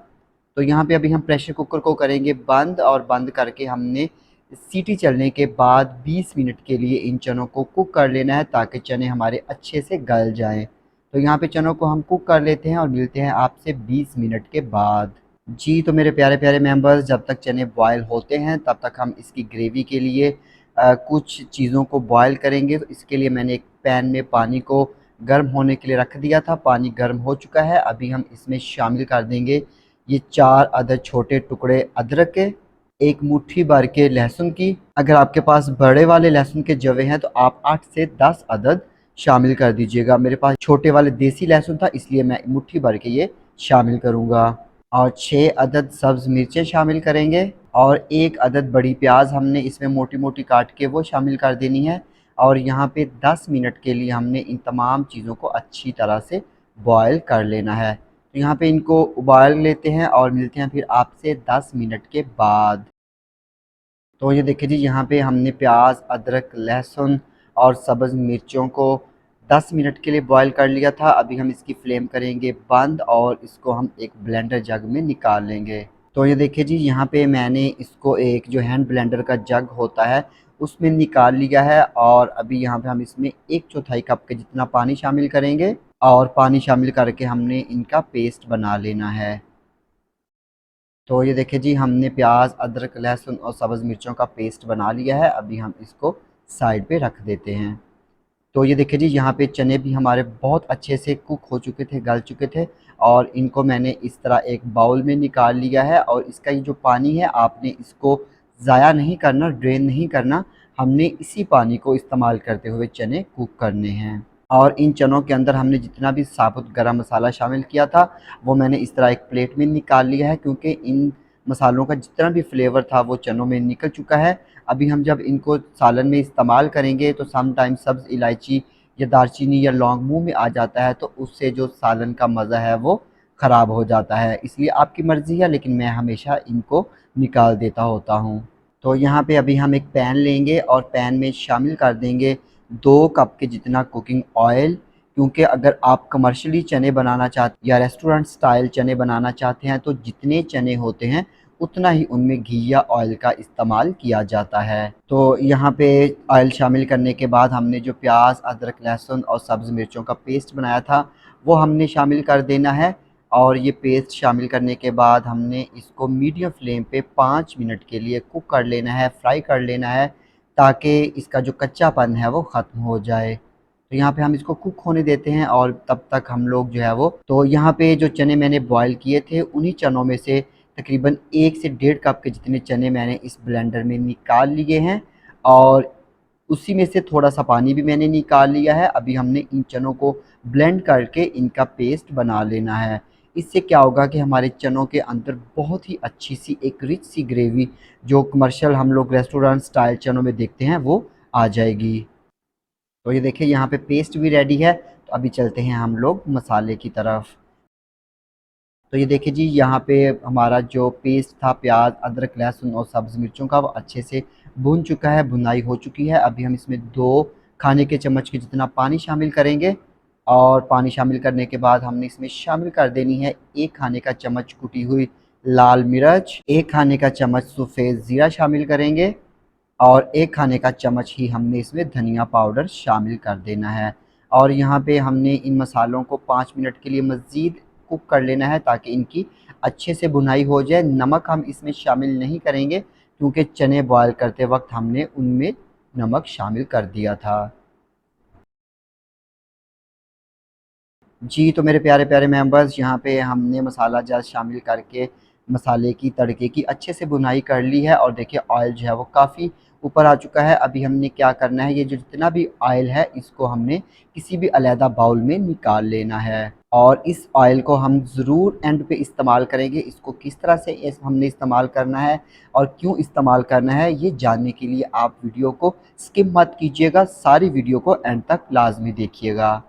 तो यहाँ पे अभी हम प्रेशर कुकर को करेंगे बंद और बंद करके हमने सीटी चलने के बाद 20 मिनट के लिए इन चनों को कुक कर लेना है ताकि चने हमारे अच्छे से गल जाएं। तो यहाँ पे चनों को हम कुक कर लेते हैं और मिलते हैं आपसे 20 मिनट के बाद। जी तो मेरे प्यारे प्यारे मेंबर्स, जब तक चने बॉयल होते हैं तब तक हम इसकी ग्रेवी के लिए कुछ चीज़ों को बॉयल करेंगे। तो इसके लिए मैंने एक पैन में पानी को गर्म होने के लिए रख दिया था। पानी गर्म हो चुका है। अभी हम इसमें शामिल कर देंगे ये 4 अदद छोटे टुकड़े अदरक के, एक मुट्ठी भर के लहसुन की। अगर आपके पास बड़े वाले लहसुन के जवे हैं तो आप 8 से 10 अदद शामिल कर दीजिएगा। मेरे पास छोटे वाले देसी लहसुन था इसलिए मैं मुट्ठी भर के ये शामिल करूँगा। और 6 अदद सब्ज़ मिर्चें शामिल करेंगे और 1 अदद बड़ी प्याज हमने इसमें मोटी मोटी काट के वो शामिल कर देनी है। और यहाँ पे 10 मिनट के लिए हमने इन तमाम चीज़ों को अच्छी तरह से बॉयल कर लेना है। तो यहाँ पे इनको उबाल लेते हैं और मिलते हैं फिर आपसे 10 मिनट के बाद। तो ये देखिए जी, यहाँ पे हमने प्याज, अदरक, लहसुन और सब्ज़ मिर्चों को 10 मिनट के लिए बॉयल कर लिया था। अभी हम इसकी फ्लेम करेंगे बंद और इसको हम एक ब्लेंडर जग में निकाल लेंगे। तो ये देखिए जी, यहाँ पे मैंने इसको एक जो हैंड ब्लेंडर का जग होता है उसमें निकाल लिया है। और अभी यहाँ पे हम इसमें 1/4 कप के जितना पानी शामिल करेंगे और पानी शामिल करके हमने इनका पेस्ट बना लेना है। तो ये देखिए जी, हमने प्याज, अदरक, लहसुन और सब्ज़ मिर्चों का पेस्ट बना लिया है। अभी हम इसको साइड पे रख देते हैं। तो ये देखिए जी, यहाँ पे चने भी हमारे बहुत अच्छे से कुक हो चुके थे, गल चुके थे। और इनको मैंने इस तरह एक बाउल में निकाल लिया है। और इसका ये जो पानी है आपने इसको ज़ाया नहीं करना, ड्रेन नहीं करना। हमने इसी पानी को इस्तेमाल करते हुए चने कुक करने हैं। और इन चनों के अंदर हमने जितना भी साबुत गरम मसाला शामिल किया था वो मैंने इस तरह एक प्लेट में निकाल लिया है, क्योंकि इन मसालों का जितना भी फ्लेवर था वो चनों में निकल चुका है। अभी हम जब इनको सालन में इस्तेमाल करेंगे तो समटाइम सब्ज़ इलायची या दालचीनी या लौंग मुंह में आ जाता है, तो उससे जो सालन का मज़ा है वो ख़राब हो जाता है। इसलिए आपकी मर्ज़ी है, लेकिन मैं हमेशा इनको निकाल देता होता हूँ। तो यहाँ पे अभी हम एक पैन लेंगे और पैन में शामिल कर देंगे 2 कप के जितना कुकिंग ऑयल। क्योंकि अगर आप कमर्शियली चने बनाना चाहते या रेस्टोरेंट स्टाइल चने बनाना चाहते हैं तो जितने चने होते हैं उतना ही उनमें घी या ऑयल का इस्तेमाल किया जाता है। तो यहाँ पे ऑयल शामिल करने के बाद हमने जो प्याज, अदरक, लहसुन और सब्ज़ मिर्चों का पेस्ट बनाया था वो हमने शामिल कर देना है। और ये पेस्ट शामिल करने के बाद हमने इसको मीडियम फ्लेम पे 5 मिनट के लिए कुक कर लेना है, फ्राई कर लेना है, ताकि इसका जो कच्चापन है वो ख़त्म हो जाए। तो यहाँ पे हम इसको कुक होने देते हैं और तब तक हम लोग जो है वो, तो यहाँ पे जो चने मैंने बॉयल किए थे उन्हीं चनों में से तकरीबन 1 से 1.5 कप के जितने चने मैंने इस ब्लेंडर में निकाल लिए हैं। और उसी में से थोड़ा-सा पानी भी मैंने निकाल लिया है। अभी हमने इन चनों को ब्लेंड करके इनका पेस्ट बना लेना है। इससे क्या होगा कि हमारे चनों के अंदर बहुत ही अच्छी सी एक रिच सी ग्रेवी, जो कमर्शियल हम लोग रेस्टोरेंट स्टाइल चनों में देखते हैं, वो आ जाएगी। तो ये देखिए यहाँ पे पेस्ट भी रेडी है। तो अभी चलते हैं हम लोग मसाले की तरफ। तो ये देखिए जी, यहाँ पे हमारा जो पेस्ट था प्याज, अदरक, लहसुन और सब्ज़ मिर्चों का वो अच्छे से भुन चुका है, भुनाई हो चुकी है। अभी हम इसमें 2 खाने के चम्मच के जितना पानी शामिल करेंगे। और पानी शामिल करने के बाद हमने इसमें शामिल कर देनी है 1 खाने का चम्मच कुटी हुई लाल मिर्च, 1 खाने का चम्मच सफ़ेद ज़ीरा शामिल करेंगे और 1 खाने का चम्मच ही हमने इसमें धनिया पाउडर शामिल कर देना है। और यहाँ पे हमने इन मसालों को 5 मिनट के लिए मज़ीद कुक कर लेना है ताकि इनकी अच्छे से भुनाई हो जाए। नमक हम इसमें शामिल नहीं करेंगे क्योंकि चने बॉयल करते वक्त हमने उनमें नमक शामिल कर दिया था। जी, तो मेरे प्यारे प्यारे मेंबर्स, यहाँ पे हमने मसाला जार शामिल करके मसाले की तड़के की अच्छे से भुनाई कर ली है और देखिए ऑयल जो है वो काफ़ी ऊपर आ चुका है। अभी हमने क्या करना है, ये जो जितना भी ऑयल है इसको हमने किसी भी अलहदा बाउल में निकाल लेना है और इस ऑयल को हम ज़रूर एंड पे इस्तेमाल करेंगे। इसको किस तरह से हमने इस्तेमाल करना है और क्यों इस्तेमाल करना है, ये जानने के लिए आप वीडियो को स्किप मत कीजिएगा, सारी वीडियो को एंड तक लाजमी देखिएगा।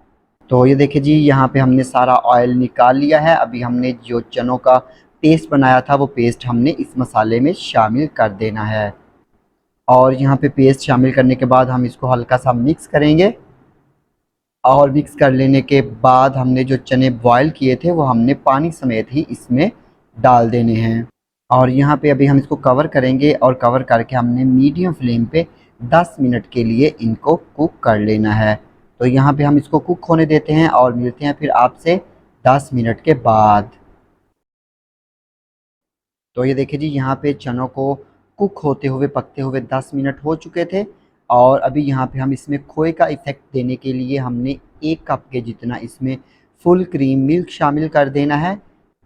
तो ये देखिए जी, यहाँ पे हमने सारा ऑयल निकाल लिया है। अभी हमने जो चनों का पेस्ट बनाया था वो पेस्ट हमने इस मसाले में शामिल कर देना है और यहाँ पे पेस्ट शामिल करने के बाद हम इसको हल्का सा मिक्स करेंगे और मिक्स कर लेने के बाद हमने जो चने बॉयल किए थे वो हमने पानी समेत ही इसमें डाल देने हैं और यहाँ पे अभी हम इसको कवर करेंगे और कवर करके हमने मीडियम फ्लेम पे 10 मिनट के लिए इनको कुक कर लेना है। तो यहाँ पे हम इसको कुक होने देते हैं और मिलते हैं फिर आपसे 10 मिनट के बाद। तो ये देखिए जी, यहाँ पे चनों को कुक होते हुए पकते हुए 10 मिनट हो चुके थे और अभी यहाँ पे हम इसमें खोए का इफ़ेक्ट देने के लिए हमने 1 कप के जितना इसमें फुल क्रीम मिल्क शामिल कर देना है।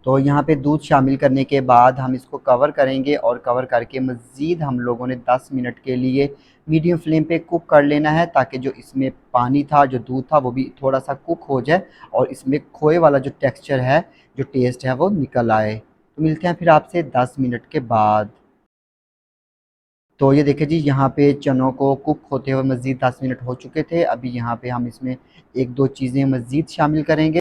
तो यहाँ पे दूध शामिल करने के बाद हम इसको कवर करेंगे और कवर करके मज़ीद हम लोगों ने 10 मिनट के लिए मीडियम फ्लेम पे कुक कर लेना है ताकि जो इसमें पानी था, जो दूध था, वो भी थोड़ा सा कुक हो जाए और इसमें खोए वाला जो टेक्सचर है, जो टेस्ट है, वो निकल आए। तो मिलते हैं फिर आपसे 10 मिनट के बाद। तो ये देखिए जी, यहाँ पे चनों को कुक होते हुए मज़ीद 10 मिनट हो चुके थे। अभी यहाँ पे हम इसमें 1-2 चीज़ें मज़ीद शामिल करेंगे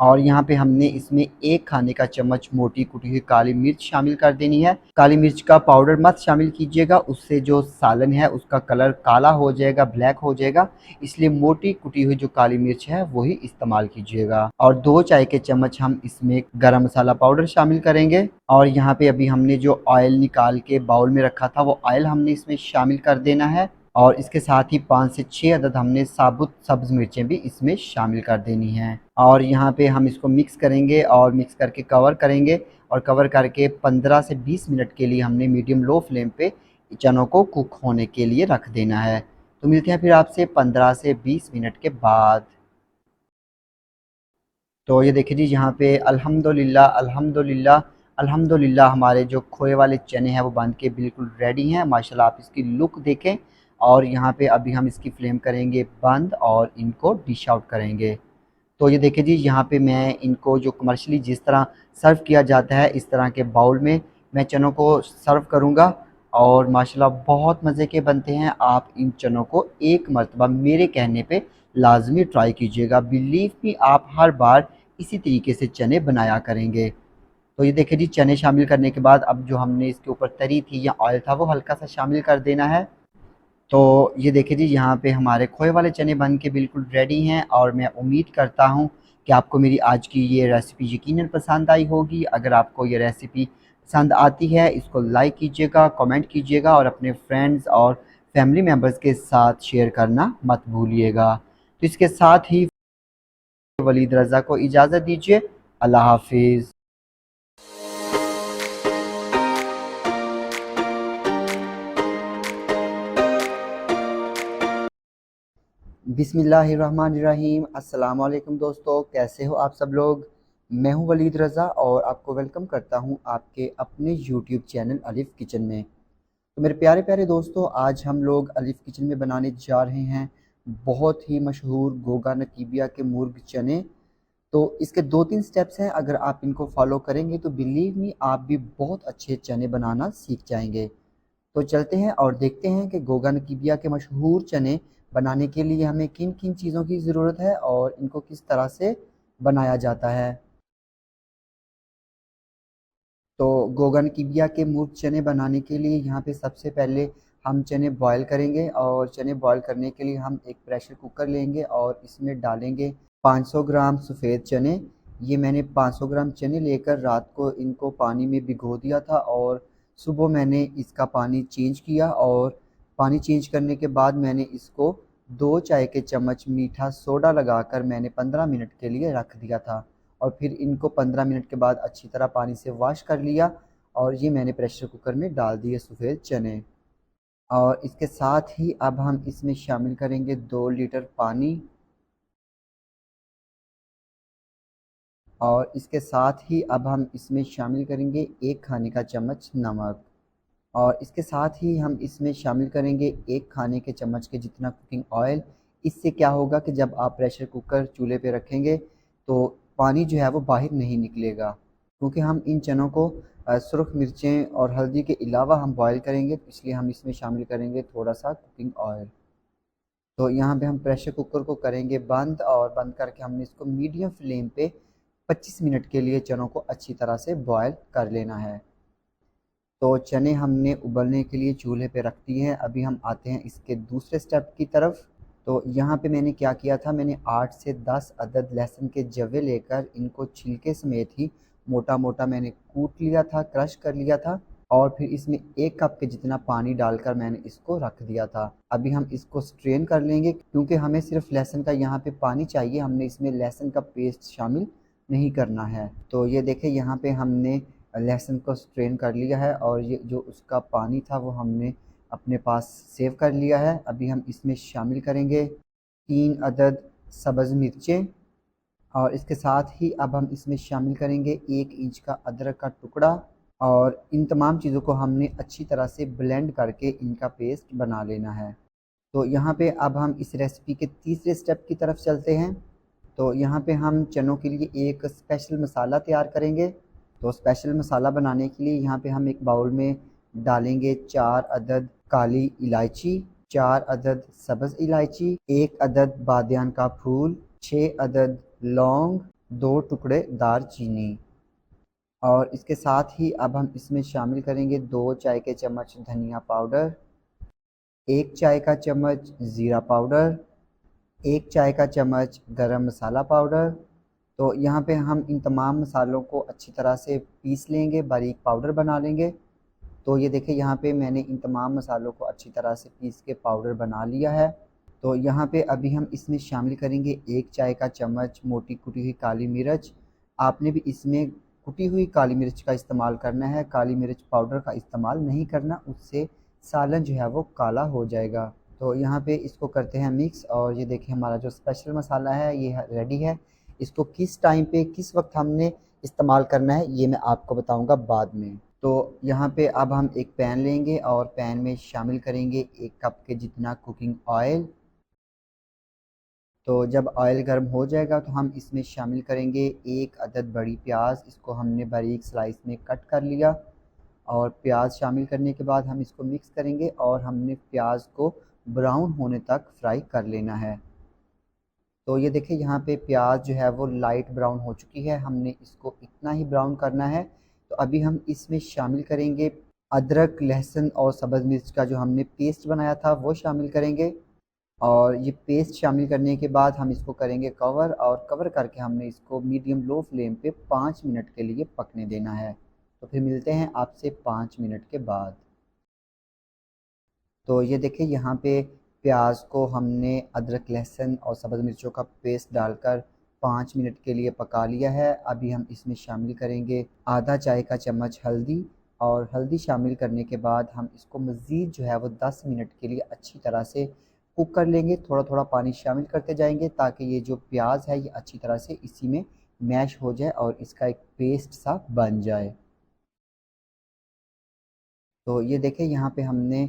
और यहाँ पे हमने इसमें 1 खाने का चम्मच मोटी कुटी हुई काली मिर्च शामिल कर देनी है। काली मिर्च का पाउडर मत शामिल कीजिएगा, उससे जो सालन है उसका कलर काला हो जाएगा, ब्लैक हो जाएगा। इसलिए मोटी कुटी हुई जो काली मिर्च है वही इस्तेमाल कीजिएगा और 2 चाय के चम्मच हम इसमें गरम मसाला पाउडर शामिल करेंगे और यहाँ पे अभी हमने जो ऑयल निकाल के बाउल में रखा था वो ऑयल हमने इसमें शामिल कर देना है और इसके साथ ही 5 से 6 अदद हमने साबुत सब्ज़ मिर्चें भी इसमें शामिल कर देनी हैं और यहाँ पे हम इसको मिक्स करेंगे और मिक्स करके कवर करेंगे और कवर करके 15 से 20 मिनट के लिए हमने मीडियम लो फ्लेम पे चनों को कुक होने के लिए रख देना है। तो मिलते हैं फिर आपसे 15 से 20 मिनट के बाद। तो ये देखिए जी, यहाँ पे अल्हम्दुलिल्लाह अल्हम्दुलिल्लाह अल्हम्दुलिल्लाह हमारे जो खोए वाले चने हैं वो बन के बिल्कुल रेडी हैं। माशाल्लाह, आप इसकी लुक देखें और यहाँ पे अभी हम इसकी फ्लेम करेंगे बंद और इनको डिश आउट करेंगे। तो ये देखिए जी, यहाँ पे मैं इनको जो कमर्शियली जिस तरह सर्व किया जाता है इस तरह के बाउल में मैं चनों को सर्व करूँगा और माशाल्लाह बहुत मज़े के बनते हैं। आप इन चनों को एक मर्तबा मेरे कहने पे लाज़मी ट्राई कीजिएगा। बिलीव मी, आप हर बार इसी तरीके से चने बनाया करेंगे। तो ये देखिए जी, चने शामिल करने के बाद अब जो हमने इसके ऊपर तरी थी या ऑयल था वो हल्का सा शामिल कर देना है। तो ये देखिए जी, यहाँ पे हमारे खोए वाले चने बन के बिल्कुल रेडी हैं और मैं उम्मीद करता हूँ कि आपको मेरी आज की ये रेसिपी यकीनन पसंद आई होगी। अगर आपको ये रेसिपी पसंद आती है, इसको लाइक कीजिएगा, कमेंट कीजिएगा और अपने फ्रेंड्स और फैमिली मेम्बर्स के साथ शेयर करना मत भूलिएगा। तो इसके साथ ही वलीद रज़ा को इजाज़त दीजिए। अल्लाह हाफिज़। बिस्मिल्लाहिर्रहमानिर्रहीम। अस्सलाम वालेकुम दोस्तों, कैसे हो आप सब लोग। मैं हूं वलीद रज़ा और आपको वेलकम करता हूं आपके अपने यूट्यूब चैनल अलिफ़ किचन में। तो मेरे प्यारे प्यारे दोस्तों, आज हम लोग अलिफ़ किचन में बनाने जा रहे हैं बहुत ही मशहूर गोगा नकीबिया के मुर्ग चने। तो इसके 2-3 स्टेप्स हैं, अगर आप इनको फॉलो करेंगे तो बिलीव मी आप भी बहुत अच्छे चने बनाना सीख जाएंगे। तो चलते हैं और देखते हैं कि गोगा नकीबिया के मशहूर चने बनाने के लिए हमें किन किन चीज़ों की ज़रूरत है और इनको किस तरह से बनाया जाता है। तो गोगा नकीबिया के मुर्ग चने बनाने के लिए यहाँ पे सबसे पहले हम चने बॉयल करेंगे और चने बॉयल करने के लिए हम एक प्रेशर कुकर लेंगे और इसमें डालेंगे 500 ग्राम सफ़ेद चने। ये मैंने 500 ग्राम चने लेकर रात को इनको पानी में भिगो दिया था और सुबह मैंने इसका पानी चेंज किया और पानी चेंज करने के बाद मैंने इसको 2 चाय के चम्मच मीठा सोडा लगाकर मैंने 15 मिनट के लिए रख दिया था और फिर इनको 15 मिनट के बाद अच्छी तरह पानी से वॉश कर लिया और ये मैंने प्रेशर कुकर में डाल दिए सफ़ेद चने। और इसके साथ ही अब हम इसमें शामिल करेंगे 2 लीटर पानी और इसके साथ ही अब हम इसमें शामिल करेंगे 1 खाने का चम्मच नमक। और इसके साथ ही हम इसमें शामिल करेंगे 1 खाने के चम्मच के जितना कुकिंग ऑयल। इससे क्या होगा कि जब आप प्रेशर कुकर चूल्हे पे रखेंगे तो पानी जो है वो बाहर नहीं निकलेगा, क्योंकि हम इन चनों को सुरख मिर्चें और हल्दी के अलावा हम बॉयल करेंगे, तो इसलिए हम इसमें शामिल करेंगे थोड़ा सा कुकिंग ऑयल। तो यहाँ पे हम प्रेशर कुकर को करेंगे बंद, और बंद करके हमने इसको मीडियम फ्लेम पे 25 मिनट के लिए चनों को अच्छी तरह से बॉयल कर लेना है। तो चने हमने उबलने के लिए चूल्हे पे रख दिए हैं। अभी हम आते हैं इसके दूसरे स्टेप की तरफ। तो यहाँ पे मैंने क्या किया था, मैंने 8 से 10 अदद लहसुन के जवे लेकर इनको छिलके समेत ही मोटा मोटा मैंने कूट लिया था, क्रश कर लिया था, और फिर इसमें 1 कप के जितना पानी डालकर मैंने इसको रख दिया था। अभी हम इसको स्ट्रेन कर लेंगे, क्योंकि हमें सिर्फ लहसुन का यहाँ पे पानी चाहिए, हमने इसमें लहसुन का पेस्ट शामिल नहीं करना है। तो ये देखें, यहाँ पे हमने लहसुन को स्ट्रेन कर लिया है, और ये जो उसका पानी था वो हमने अपने पास सेव कर लिया है। अभी हम इसमें शामिल करेंगे 3 अदद सब्ज़ मिर्चें, और इसके साथ ही अब हम इसमें शामिल करेंगे 1 इंच का अदरक का टुकड़ा। और इन तमाम चीज़ों को हमने अच्छी तरह से ब्लेंड करके इनका पेस्ट बना लेना है। तो यहाँ पे अब हम इस रेसिपी के तीसरे स्टेप की तरफ चलते हैं। तो यहाँ पे हम चनों के लिए एक स्पेशल मसाला तैयार करेंगे। तो स्पेशल मसाला बनाने के लिए यहाँ पे हम एक बाउल में डालेंगे 4 अदद काली इलायची, 4 अदद सब्ज़ इलायची, 1 अदद बादियान का फूल, 6 अदद लौंग, 2 टुकड़े दारचीनी। और इसके साथ ही अब हम इसमें शामिल करेंगे 2 चाय के चम्मच धनिया पाउडर, 1 चाय का चम्मच ज़ीरा पाउडर, 1 चाय का चम्मच गरम मसाला पाउडर। तो यहाँ पे हम इन तमाम मसालों को अच्छी तरह से पीस लेंगे, बारीक पाउडर बना लेंगे। तो ये देखिए, यहाँ पे मैंने इन तमाम मसालों को अच्छी तरह से पीस के पाउडर बना लिया है। तो यहाँ पे अभी हम इसमें शामिल करेंगे 1 चाय का चम्मच मोटी कुटी हुई काली मिर्च। आपने भी इसमें कुटी हुई काली मिर्च का इस्तेमाल करना है, काली मिर्च पाउडर का इस्तेमाल नहीं करना, उससे सालन जो है वो काला हो जाएगा। तो यहाँ पे इसको करते हैं मिक्स, और ये देखिए हमारा जो स्पेशल मसाला है ये रेडी है। इसको किस टाइम पे किस वक्त हमने इस्तेमाल करना है ये मैं आपको बताऊंगा बाद में। तो यहाँ पे अब हम एक पैन लेंगे, और पैन में शामिल करेंगे 1 कप के जितना कुकिंग ऑयल। तो जब ऑयल गर्म हो जाएगा तो हम इसमें शामिल करेंगे 1 अदद बड़ी प्याज। इसको हमने बारीक स्लाइस में कट कर लिया, और प्याज शामिल करने के बाद हम इसको मिक्स करेंगे, और हमने प्याज को ब्राउन होने तक फ्राई कर लेना है। तो ये देखिए, यहाँ पे प्याज जो है वो लाइट ब्राउन हो चुकी है, हमने इसको इतना ही ब्राउन करना है। तो अभी हम इसमें शामिल करेंगे अदरक लहसुन और सब्ज़ मिर्च का जो हमने पेस्ट बनाया था वो शामिल करेंगे। और ये पेस्ट शामिल करने के बाद हम इसको करेंगे कवर, और कवर करके हमने इसको मीडियम लो फ्लेम पे 5 मिनट के लिए पकने देना है। तो फिर मिलते हैं आपसे 5 मिनट के बाद। तो ये देखिए, यहाँ पे प्याज को हमने अदरक लहसुन और सब्ज़ मिर्चों का पेस्ट डालकर 5 मिनट के लिए पका लिया है। अभी हम इसमें शामिल करेंगे आधा चाय का चम्मच हल्दी, और हल्दी शामिल करने के बाद हम इसको मज़ीद जो है वो 10 मिनट के लिए अच्छी तरह से कुक कर लेंगे। थोड़ा थोड़ा पानी शामिल करते जाएंगे, ताकि ये जो प्याज है ये अच्छी तरह से इसी में मैश हो जाए और इसका एक पेस्ट सा बन जाए। तो ये देखें, यहाँ पे हमने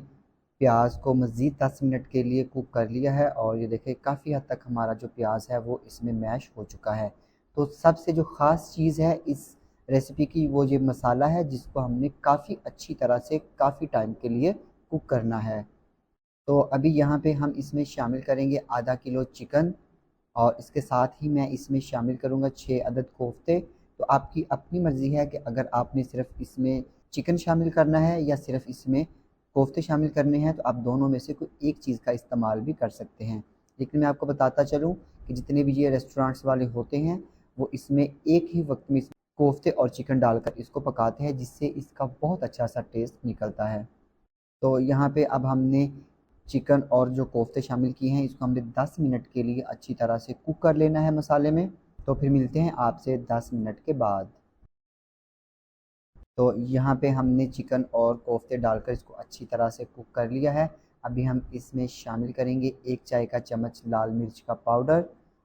प्याज को मज़ीद 10 मिनट के लिए कुक कर लिया है, और ये देखें काफ़ी हद तक हमारा जो प्याज है वो इसमें मैश हो चुका है। तो सबसे जो ख़ास चीज़ है इस रेसिपी की वो ये मसाला है, जिसको हमने काफ़ी अच्छी तरह से काफ़ी टाइम के लिए कुक करना है। तो अभी यहाँ पे हम इसमें शामिल करेंगे आधा किलो चिकन, और इसके साथ ही मैं इसमें शामिल करूँगा 6 अदद कोफ्ते। तो आपकी अपनी मर्ज़ी है कि अगर आपने सिर्फ इसमें चिकन शामिल करना है या सिर्फ इसमें कोफ्ते शामिल करने हैं, तो आप दोनों में से कोई एक चीज़ का इस्तेमाल भी कर सकते हैं। लेकिन मैं आपको बताता चलूँ कि जितने भी ये रेस्टोरेंट्स वाले होते हैं वो इसमें एक ही वक्त में कोफ्ते और चिकन डालकर इसको पकाते हैं, जिससे इसका बहुत अच्छा सा टेस्ट निकलता है। तो यहाँ पे अब हमने चिकन और जो कोफ्ते शामिल किए हैं इसको हमने 10 मिनट के लिए अच्छी तरह से कुक कर लेना है मसाले में। तो फिर मिलते हैं आपसे 10 मिनट के बाद। तो यहाँ पे हमने चिकन और कोफ्ते डालकर इसको अच्छी तरह से कुक कर लिया है। अभी हम इसमें शामिल करेंगे 1 चाय का चम्मच लाल मिर्च का पाउडर,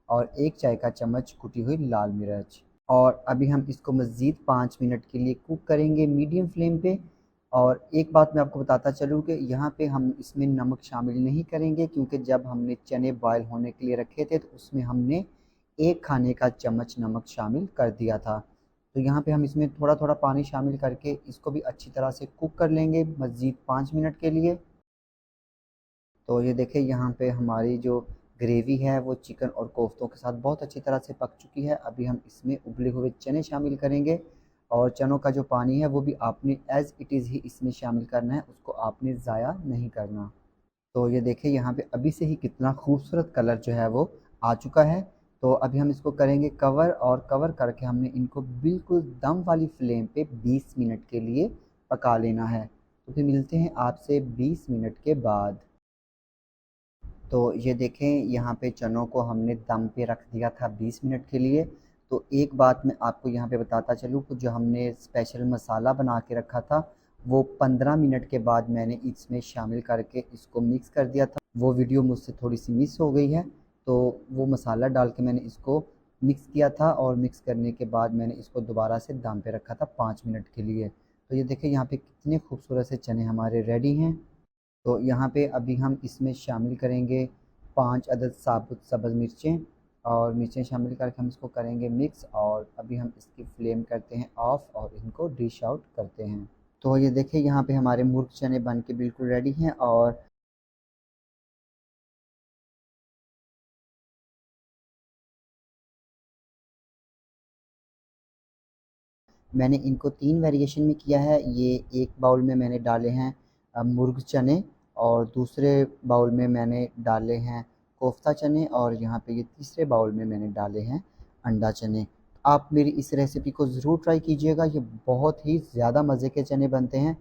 और 1 चाय का चम्मच कुटी हुई लाल मिर्च। और अभी हम इसको मज़ीद 5 मिनट के लिए कुक करेंगे मीडियम फ्लेम पे। और एक बात मैं आपको बताता चलूँ कि यहाँ पे हम इसमें नमक शामिल नहीं करेंगे, क्योंकि जब हमने चने बॉयल होने के लिए रखे थे तो उसमें हमने 1 खाने का चम्मच नमक शामिल कर दिया था। तो यहाँ पे हम इसमें थोड़ा थोड़ा पानी शामिल करके इसको भी अच्छी तरह से कुक कर लेंगे मज़ीद 5 मिनट के लिए। तो ये देखिए यहाँ पे हमारी जो ग्रेवी है वो चिकन और कोफ्तों के साथ बहुत अच्छी तरह से पक चुकी है। अभी हम इसमें उबले हुए चने शामिल करेंगे, और चनों का जो पानी है वो भी आपने एज़ इट इज़ ही इसमें शामिल करना है, उसको आपने ज़ाया नहीं करना। तो ये देखिए यहाँ पे अभी से ही कितना खूबसूरत कलर जो है वो आ चुका है। तो अभी हम इसको करेंगे कवर, और कवर करके हमने इनको बिल्कुल दम वाली फ्लेम पे 20 मिनट के लिए पका लेना है। तो फिर मिलते हैं आपसे 20 मिनट के बाद। तो ये देखें यहाँ पे चनों को हमने दम पे रख दिया था 20 मिनट के लिए। तो एक बात मैं आपको यहाँ पे बताता चलूँ कि जो हमने स्पेशल मसाला बना के रखा था वो 15 मिनट के बाद मैंने इसमें शामिल करके इसको मिक्स कर दिया था। वो वीडियो मुझसे थोड़ी सी मिस हो गई है, तो वो मसाला डाल के मैंने इसको मिक्स किया था, और मिक्स करने के बाद मैंने इसको दोबारा से दम पे रखा था 5 मिनट के लिए। तो ये देखिए यहाँ पे कितने खूबसूरत से चने हमारे रेडी हैं। तो यहाँ पे अभी हम इसमें शामिल करेंगे 5 अदद साबुत सब्ज़ मिर्चें, और मिर्चें शामिल करके हम इसको करेंगे मिक्स, और अभी हम इसकी फ्लेम करते हैं ऑफ़ और इनको डिश आउट करते हैं। तो ये देखिए यहाँ पे हमारे मुर्ग चने बन के बिल्कुल रेडी हैं, और मैंने इनको 3 वेरिएशन में किया है। ये एक बाउल में मैंने डाले हैं मुर्ग चने, और दूसरे बाउल में मैंने डाले हैं कोफ्ता चने, और यहाँ पे ये तीसरे बाउल में मैंने डाले हैं अंडा चने। आप मेरी इस रेसिपी को ज़रूर ट्राई कीजिएगा, ये बहुत ही ज़्यादा मज़े के चने बनते हैं।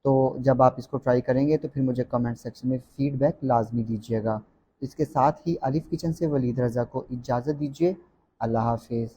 तो जब आप इसको ट्राई करेंगे तो फिर मुझे कमेंट सेक्शन में फ़ीडबैक लाज़मी दीजिएगा। इसके साथ ही अलिफ़ किचन से वलीद रज़ा को इजाज़त दीजिए। अल्लाह हाफ़िज़।